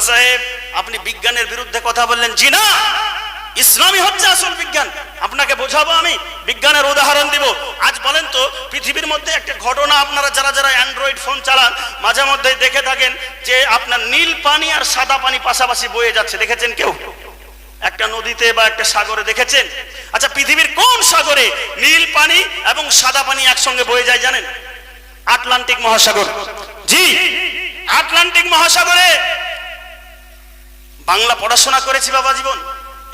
মাদ্রাসা সাহেব আপনি বিজ্ঞানের বিরুদ্ধে কথা বললেন। জি না, ইসলামই হচ্ছে আসল বিজ্ঞান। আপনাকে বোঝাবো, আমি বিজ্ঞানের উদাহরণ দিব। আজ বলেন তো, পৃথিবীর মধ্যে একটা ঘটনা আপনারা যারা যারা অ্যান্ড্রয়েড ফোন চালান মাঝে মধ্যে দেখে থাকেন যে আপনার নীল পানি আর সাদা পানি পাশাপাশি বয়ে যাচ্ছে, দেখেছেন কেউ? একটা নদীতে বা একটা সাগরে দেখেছেন? আচ্ছা, পৃথিবীর কোন সাগরে নীল পানি এবং সাদা পানি একসঙ্গে বয়ে যায় জানেন? আটলান্টিক মহাসাগর। জি, আটলান্টিক মহাসাগরে। বাংলা পড়াশোনা করেছি বাবা জীবন,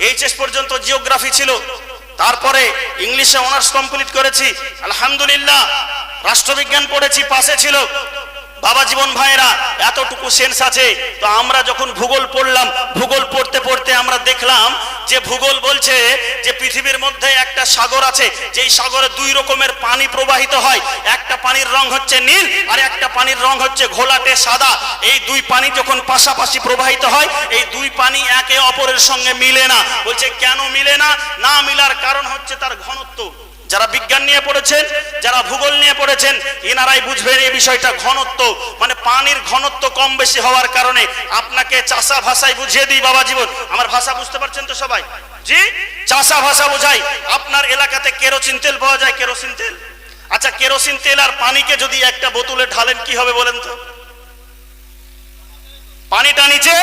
এইচএস পর্যন্ত জিওগ্রাফি ছিল, তারপরে ইংলিশে অনার্স কমপ্লিট করেছি, আলহামদুলিল্লাহ। রাষ্ট্রবিজ্ঞান পড়েছি, পাশে ছিল। বাবা জীবন ভাইরা, এতটুকু সেন্স আছে তো আমরা যখন ভূগোল পড়লাম, ভূগোল পড়তে পড়তে আমরা দেখলাম যে ভূগোল বলছে যে পৃথিবীর মধ্যে একটা সাগর আছে, যেই সাগরে দুই রকমের পানি প্রবাহিত হয়। একটা পানির রং হচ্ছে নীল আর একটা পানির রং হচ্ছে ঘোলাটে সাদা। এই দুই পানি যখন পাশাপাশি প্রবাহিত হয়, এই দুই পানি একে অপরের সঙ্গে মিলে না। বলছে কেন মিলে না? না মিলার কারণ হচ্ছে তার ঘনত্ব। যারা বিজ্ঞান নিয়ে পড়েছেন, যারা ভূগোল নিয়ে পড়েছেন, এনারাই বুঝবেন এই বিষয়টা। ঘনত্ব মানে পানির ঘনত্ব কম বেশি হওয়ার কারণে। আপনাকে চাষা ভাষায় বুঝিয়ে দিই বাবা জীবন, আমার ভাষা বুঝতে পারছেন তো সবাই? জি, চাষা ভাষা বোঝাই। আপনার এলাকাতে কেরোসিন তেল পাওয়া যায়, কেরোসিন তেল। আচ্ছা, কেরোসিন তেল আর পানিকে যদি একটা বোতলে ঢালেন কি হবে বলেন তো? পানিটা নিচে,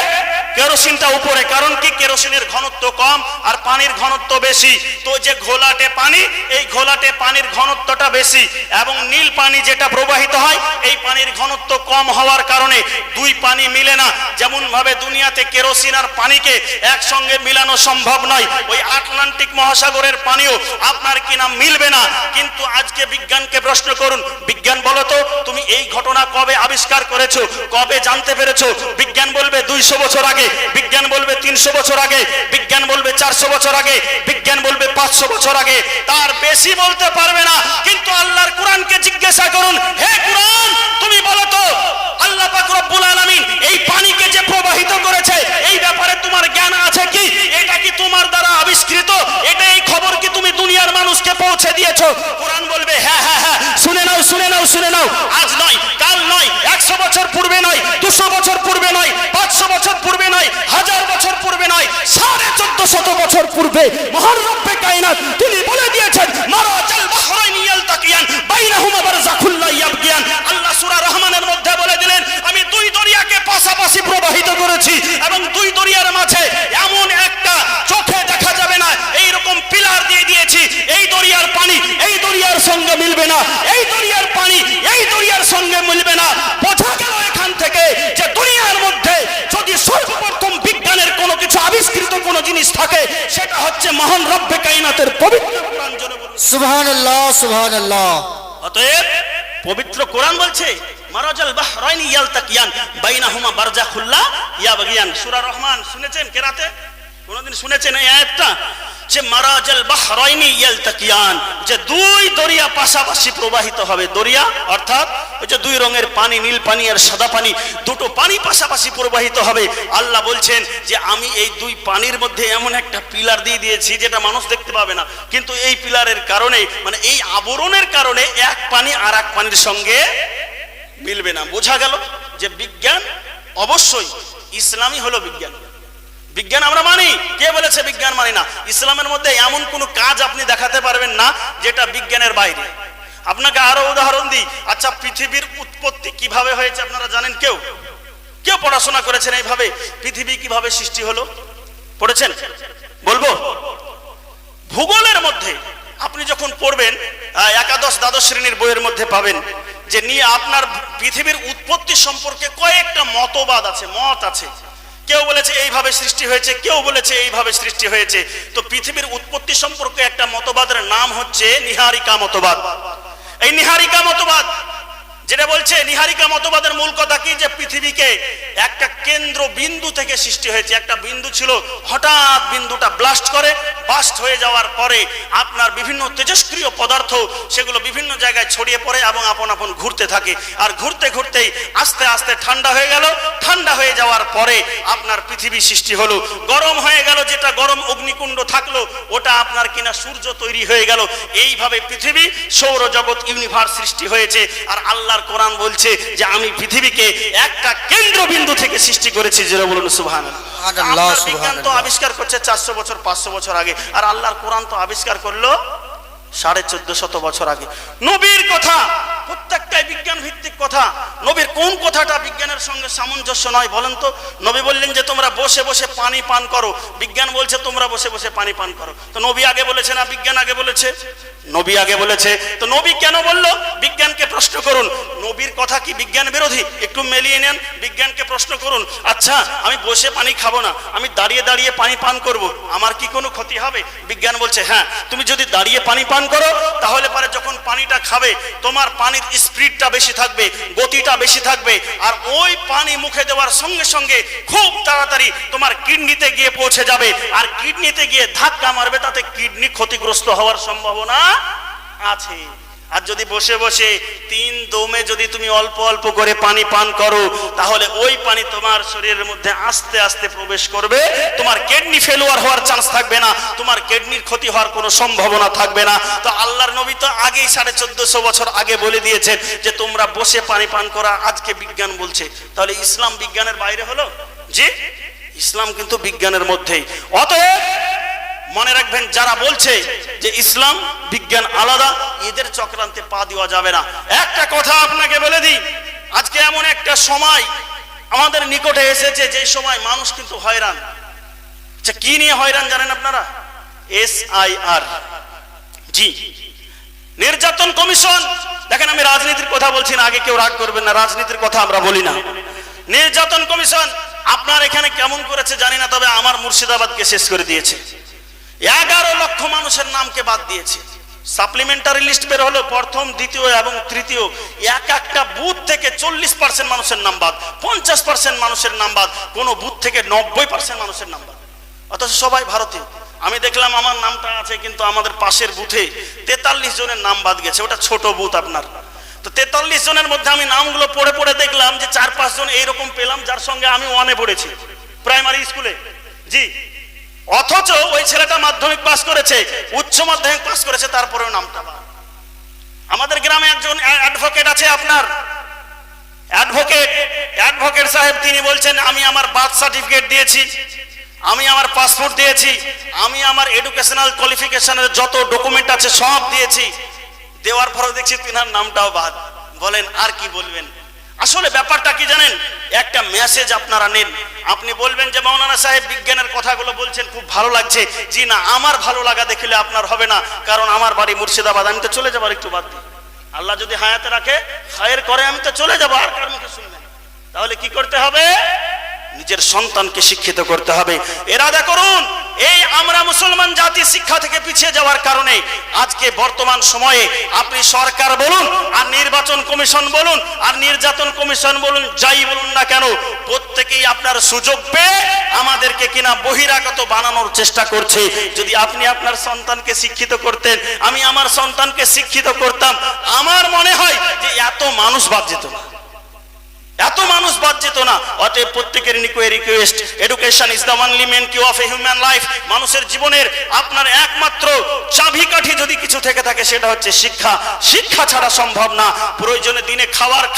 কেরোসিনটা উপরে। কারণ কি? কেরোসিনের ঘনত্ব কম আর পানির ঘনত্ব বেশি। তো যে ঘোলাটে পানি, এই ঘোলাটে পানির ঘনত্বটা বেশি, এবং নীল পানি যেটা প্রবাহিত হয়, এই পানির ঘনত্ব কম হওয়ার কারণে দুই পানি মিলে না। যেমন ভাবে দুনিয়াতে কেরোসিন আর পানিকে একসঙ্গে মিলানো সম্ভব নয়, ওই আটলান্টিক মহাসাগরের পানিও আপনার কিনা মিলবে না। কিন্তু আজকে বিজ্ঞানকে প্রশ্ন করুন, বিজ্ঞান বলো তো তুমি এই ঘটনা কবে আবিষ্কার করেছো, কবে জানতে পেরেছো? বিজ্ঞান বলবে 200 বছর আগে, বিজ্ঞান বলবে 300 বছর আগে, বিজ্ঞান বলবে 400 বছর আগে, বিজ্ঞান বলবে 500 বছর আগে, তার বেশি বলতে পারবে না। কিন্তু আল্লাহর কোরআনকে জিজ্ঞাসা করুন, হে কোরআন তুমি বলো তো আল্লাহ পাক রব্বুল আলামিন এই পানিকে যে প্রবাহিত করেছে, এই ব্যাপারে তোমার জ্ঞান আছে কি? এটা কি তোমার দ্বারা আবিষ্কৃত? এটা এই খবর কি তুমি দুনিয়ার মানুষকে পৌঁছে দিয়েছো? কোরআন বলবে হ্যাঁ হ্যাঁ হ্যাঁ, শুনে নাও শুনে নাও শুনে নাও। আজ নয়, কাল নয়, 100 বছর পূর্বে নয়, 200 বছর পূর্বে নয়, 500 বছর পূর্বে নয়, 1000 বছর পূর্বে নয়, 1450 বছর পূর্বে মহান রব্বে কায়নাত তিনি বলে দিয়েছেন, মারাজাল বাহরাইনি ইয়ালতাকিয়ান বাইনাহুমা বারযাখুল লা ইয়াবগিয়ান। আল্লাহ সূরা রহমানের মধ্যে বলে দিলেন, আমি দুই দরিয়াকে পাশাপাশি প্রবাহিত করেছি এবং দুই দরিয়ার মাঝে এমন একটা চোখে দেখা যাবে না এইরকম পিলার দিয়ে দিয়েছি। এই দরিয়ার পানি এই দরিয়ার সঙ্গে মিলবে না, এই দরিয়ার পানি এই দরিয়ার সঙ্গে মিলবে না। বোঝা গেল এখান থেকে যে দুনিয়ার মধ্যে যদি সর্বপ্রথম বিজ্ঞানের কোনো কিছু আবিষ্কৃত কোনো জিনিস থাকে, সেটা হচ্ছে মহান রব্বে কায়নাতের পবিত্র কোরআন। জোরে বলুন সুবহানাল্লাহ সুবহানাল্লাহ। অতএব পবিত্র কোরআন বলছে মারাজাল বাহরাইনি ইয়ালতাকিয়ান বাইনাহুমা বারযাখুল লা ইয়াবগিয়ান। সূরা রহমান শুনেছেন কেরাতে? কোনদিন শুনেছেন এই আয়াতটা? যে মারাজাল বাহরাইনি ইয়ালতাকিয়ান, যে দুই দরিয়া পাশাপাশি প্রবাহিত হবে। দরিয়া অর্থাৎ ওই যে দুই রঙের পানি, নীল পানি আর সাদা পানি, দুটো পানি পাশাপাশি প্রবাহিত হবে। আল্লাহ বলছেন যে আমি এই দুই পানির মধ্যে এমন একটা পিলার দিয়ে দিয়েছি যেটা মানুষ দেখতে পাবে না, কিন্তু এই পিলারের কারণে মানে এই আবরণের কারণে এক পানি আর এক পানির সঙ্গে মিলবে না। বোঝা গেল যে বিজ্ঞান অবশ্যই ইসলামই হলো বিজ্ঞান। বিজ্ঞান আমরা মানি। কে বলেছে বিজ্ঞান মানি না? ইসলামের মধ্যে এমন কোনো কাজ আপনি দেখাতে পারবেন না যেটা বিজ্ঞানের বাইরে। আপনাকে আরো উদাহরণ দিই। আচ্ছা, পৃথিবীর উৎপত্তি কিভাবে হয়েছে আপনারা জানেন? কেউ কেউ পড়াশোনা করেছেন এইভাবে পৃথিবী কিভাবে সৃষ্টি হলো? পড়েছেন? বলবো ভূগোলের মধ্যে আপনি যখন পড়বেন, একাদশ দ্বাদশ শ্রেণীর বইয়ের মধ্যে পাবেন যে নিয়ে আপনার পৃথিবীর উৎপত্তি সম্পর্কে কয়েকটা মতবাদ আছে, মত আছে। কেউ বলেছে এইভাবে সৃষ্টি হয়েছে, কেউ বলেছে এইভাবে সৃষ্টি হয়েছে। তো পৃথিবীর উৎপত্তি সম্পর্কে একটা মতবাদের নাম হচ্ছে নিহারিকা মতবাদ। এই নিহারিকা মতবাদ যেটা বলছে, নিহারিকা মতবাদের মূল কথা কি? যে পৃথিবীকে একটা কেন্দ্র বিন্দু থেকে সৃষ্টি হয়েছে। একটা বিন্দু ছিল, হঠাৎ বিন্দুটা ব্লাস্ট করে, বাস্ট হয়ে যাওয়ার পরে আপনার বিভিন্ন তেজস্ক্রিয় পদার্থ সেগুলো বিভিন্ন জায়গায় ছড়িয়ে পড়ে এবং আপন আপন ঘুরতে থাকে। আর ঘুরতে ঘুরতেই আস্তে আস্তে ঠান্ডা হয়ে গেল। ঠান্ডা হয়ে যাওয়ার পরে আপনার পৃথিবী সৃষ্টি হলো। গরম হয়ে গেল, যেটা গরম অগ্নিকুণ্ড থাকলো ওটা আপনার কিনা সূর্য তৈরি হয়ে গেল। এইভাবে পৃথিবী, সৌরজগৎ, ইউনিভার্স সৃষ্টি হয়েছে। আর আল্লাহর কোরআন বলছে যে আমি পৃথিবীকে একটা কেন্দ্রবিন্দু থেকে সৃষ্টি করেছি। জোরে বলুন সুবহানাল্লাহ। সুবহানাল্লাহ, আপনার বিজ্ঞান তো সুবহানাল্লাহ। আবিষ্কার করছে 400 বছর 500 বছর আগে, আর আল্লাহর কোরআন তো আবিষ্কার করলো 1450 বছর আগে। নবীর কথা প্রত্যেকটাই বিজ্ঞান ভিত্তিক কথা। নবীর কোন কথাটা বিজ্ঞানের সঙ্গে সামঞ্জস্য নয় বলেন তো? নবী বললেন যে তোমরা বসে বসে পানি পান করো, বিজ্ঞান বলছে তোমরা বসে বসে পানি পান করো। তো নবী আগে বলেছে না বিজ্ঞান আগে বলেছে? নবী আগে বলেছে। তো নবী কেন বললো? বিজ্ঞানকে প্রশ্ন করুন। নবীর কথা কি বিজ্ঞান বিরোধী? একটু মিলিয়ে নেন, বিজ্ঞানকে প্রশ্ন করুন। আচ্ছা, আমি বসে পানি খাবো না, আমি দাঁড়িয়ে দাঁড়িয়ে পানি পান করব, আমার কি কোনো ক্ষতি হবে? বিজ্ঞান বলছে হ্যাঁ, তুমি যদি দাঁড়িয়ে পানি পান করো তাহলে পরে যখন পানিটা খাবে তোমার পানির স্পিডটা বেশি থাকবে, গতিটা বেশি থাকবে, আর ওই পানি মুখে দেওয়ার সঙ্গে সঙ্গে খুব তাড়াতাড়ি তোমার কিডনিতে গিয়ে পৌঁছে যাবে, আর কিডনিতে গিয়ে ধাক্কা মারবে, তাতে কিডনি ক্ষতিগ্রস্ত হওয়ার সম্ভাবনা আছে। আর যদি বসে বসে 3 দমে যদি তুমি অল্প অল্প করে পানি পান করো তাহলে ওই পানি তোমার শরীরের মধ্যে আস্তে আস্তে প্রবেশ করবে, তোমার কিডনি ফেলিওর হওয়ার চান্স থাকবে না, তোমার কিডনির ক্ষতি হওয়ার কোনো সম্ভাবনা থাকবে না। তো আল্লাহর নবী তো আগেই 1450 বছর আগে বলে দিয়েছেন যে তোমরা বসে পানি পান করা। আজকে বিজ্ঞান বলছে, তাহলে ইসলাম বিজ্ঞানের বাইরে হলো? জি, ইসলাম কিন্তু বিজ্ঞানের মধ্যেই। অতএব মনে রাখবেন, যারা বলছে যে ইসলাম বিজ্ঞান আলাদা, এদের চক্রান্তে পা দেওয়া যাবে না। একটা কথা আপনাকে বলে দিই, আজকে এমন একটা সময় আমাদের নিকটে এসেছে যে সময় মানুষ কিন্তু হয়রান। আচ্ছা, কি নিয়ে হয়রান জানেন আপনারা? SIR, জি, নির্যাতন কমিশন। দেখেন, আমি রাজনীতির কথা বলছি না, আগে কেউ রাগ করবেন না, রাজনীতির কথা আমরা বলি না। নির্যাতন কমিশন আপনার এখানে কেমন করেছে জানি না, তবে আমার মুর্শিদাবাদকে শেষ করে দিয়েছে। 11 লক্ষ মানুষের নামকে বাদ দিয়েছে। সাপ্লিমেন্টারি লিস্ট বের হলো, প্রথম, দ্বিতীয় এবং তৃতীয়, এক একটা বুথ থেকে 40% মানুষের নাম বাদ, 50% মানুষের নাম বাদ, কোন বুথ থেকে 90% মানুষের নাম বাদ, অথচ সবাই ভারতীয়। আমি দেখলাম আমার নামটা আছে, কিন্তু আমাদের পাশের বুথে 43 জনের নাম বাদ গেছে, ওটা ছোট বুথ আপনার। তো 43 জনের মধ্যে আমি নামগুলো পড়ে পড়ে দেখলাম যে 4-5 জন এইরকম পেলাম যার সঙ্গে আমি 1-এ পড়েছি প্রাইমারি স্কুলে, জি। অথচ ওই ছেলেটা মাধ্যমিক পাস করেছে, উচ্চ মাধ্যমিক পাস করেছে, তারপরেও নামটা বাদ। আমাদের গ্রামে একজন অ্যাডভোকেট আছে, আপনার অ্যাডভোকেট সাহেব, তিনি বলছেন আমি আমার বার্থ সার্টিফিকেট দিয়েছি, আমি আমার পাসপোর্ট দিয়েছি, আমি আমার এডুকেশনাল কোয়ালিফিকেশনের যত ডকুমেন্ট আছে সব দিয়েছি, দেওয়ার পরেও দেখছি তিনার নামটাও বাদ। বলেন আর কি বলবেন? আসলে ব্যাপারটা কি জানেন? একটা মেসেজ আপনারা নেন। আপনি বলবেন যে মাওলানা সাহেব বিজ্ঞানের কথাগুলো বলছেন, খুব ভালো লাগছে। জি না, আমার ভালো লাগা দেখলে আপনার হবে না, কারণ আমার বাড়ি মুর্শিদাবাদ, আমি তো চলে যাবো আর একটু বাদ দিই। আল্লাহ যদি হায়াতে রাখে, খায়ের করে, আমি তো চলে যাবো, আর কার মুখে শুনবেন? তাহলে কি করতে হবে? নিজের সন্তানকে শিক্ষিত করতে হবে। এরাদা করুন, এই আমরা মুসলমান জাতি শিক্ষা থেকে পিছিয়ে যাওয়ার কারণে আজকে বর্তমান সময়ে আপনি সরকার বলুন, আর নির্বাচন কমিশন বলুন, আর নির্যাতন কমিশন বলুন, যাই বলুন না কেন, প্রত্যেকেই আপনার সুযোগ পেয়ে আমাদেরকে কিনা বহিরাগত বানানোর চেষ্টা করছে। যদি আপনি আপনার সন্তানকে শিক্ষিত করতেন, আমি আমার সন্তানকে শিক্ষিত করতাম, আমার মনে হয় যে এত মানুষ বাদ যেত না, এত মানুষ বাদ যেত না। অতএব প্রত্যেকের request, education is the only main key of a human life. মানুষের জীবনের আপনার একমাত্র চাবিকাঠি যদি কিছু থেকে থাকে সেটা হচ্ছে শিক্ষা। শিক্ষা ছাড়া সম্ভব না। প্রয়োজনে দিনে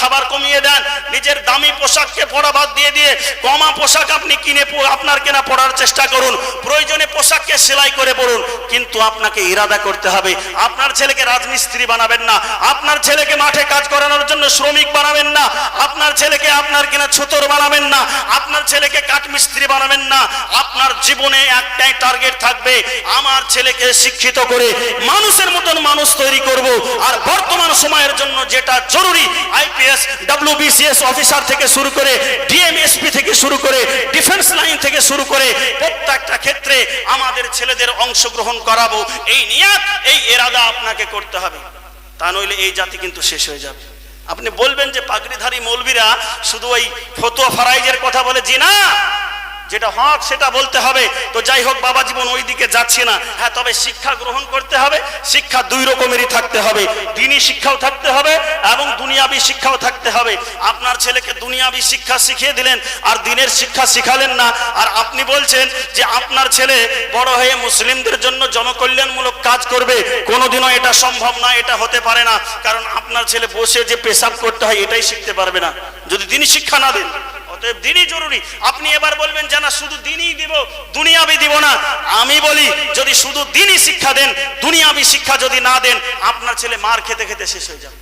খাবার কমিয়ে দেন, নিজের দামি পোশাককে পরা বাদ দিয়ে দিয়ে কমা পোশাক আপনি কিনে আপনার কেনা পড়ার চেষ্টা করুন। প্রয়োজনে পোশাককে সেলাই করে পড়ুন, কিন্তু আপনাকে ইরাদা করতে হবে। আপনার ছেলেকে রাজমিস্ত্রি বানাবেন না, আপনার ছেলেকে মাঠে কাজ করানোর জন্য শ্রমিক বানাবেন না, আপনার ছেলেকে আপনার কিনা ছুতর বানাবেন না, আপনার ছেলেকে কাঠমিস্ত্রি বানাবেন না। আপনার জীবনে একটাই টার্গেট থাকবে, আমার ছেলেকে শিক্ষিত করে মানুষের মতন মানুষ তৈরি করব। আর বর্তমান সময়ের জন্য যেটা জরুরি, আইপিএস WBCS অফিসার থেকে শুরু করে ডিএমএসপি থেকে শুরু করে ডিফেন্স লাইন থেকে শুরু করে প্রত্যেকটা ক্ষেত্রে আমাদের ছেলেদের অংশগ্রহণ করাবো। এই নিয়ত, এই ইরাদা আপনাকে করতে হবে, তা নইলে এই জাতি কিন্তু শেষ হয়ে যাবে। আপনি বলবেন যে পাগড়িধারী মৌলবীরা শুধু ওই ফতোয়া ফারাইজের কথা বলে, জি না, যেটা হক সেটা বলতে হবে। তো যাই হোক, বাবা জীবন ওই দিকে যাচ্ছে না। হ্যাঁ, তবে শিক্ষা গ্রহণ করতে হবে। শিক্ষা দুই রকমেরই থাকতে হবে, দ্বীনি শিক্ষাও থাকতে হবে এবং দুনিয়াবি শিক্ষাও থাকতে হবে। আপনার ছেলেকে দুনিয়াবি শিক্ষা শিখিয়ে দিলেন আর দ্বীনের শিক্ষা শিখালেন না, আর আপনি বলছেন যে আপনার ছেলে বড় হয়ে মুসলিমদের জন্য জনকল্যাণমূলক কাজ করবে। কোনোদিনও এটা সম্ভব না, এটা হতে পারে না। কারণ আপনার ছেলে বসে যে পেশাব করতে হয় এটাই শিখতে পারবে না যদি দ্বীনি শিক্ষা না দেন। অতএব দিনই জরুরি। আপনি এবার বলবেন যে না শুধু দিনই দিব, দুনিয়াবি দিব না। আমি বলি যদি শুধু দিনই শিক্ষা দেন, দুনিয়াবি শিক্ষা যদি না দেন, আপনার ছেলে মার খেতে খেতে শেষ হয়ে যাবে,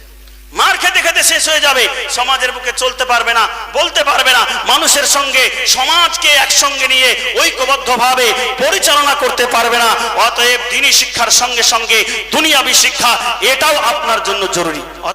মার খেতে খেতে শেষ হয়ে যাবে, সমাজের বুকে চলতে পারবে না, বলতে পারবে না, মানুষের সঙ্গে সমাজকে একসঙ্গে নিয়ে ঐক্যবদ্ধভাবে পরিচালনা করতে পারবে না। অতএব দিনী শিক্ষার সঙ্গে সঙ্গে দুনিয়াবি শিক্ষা এটাও আপনার জন্য জরুরি।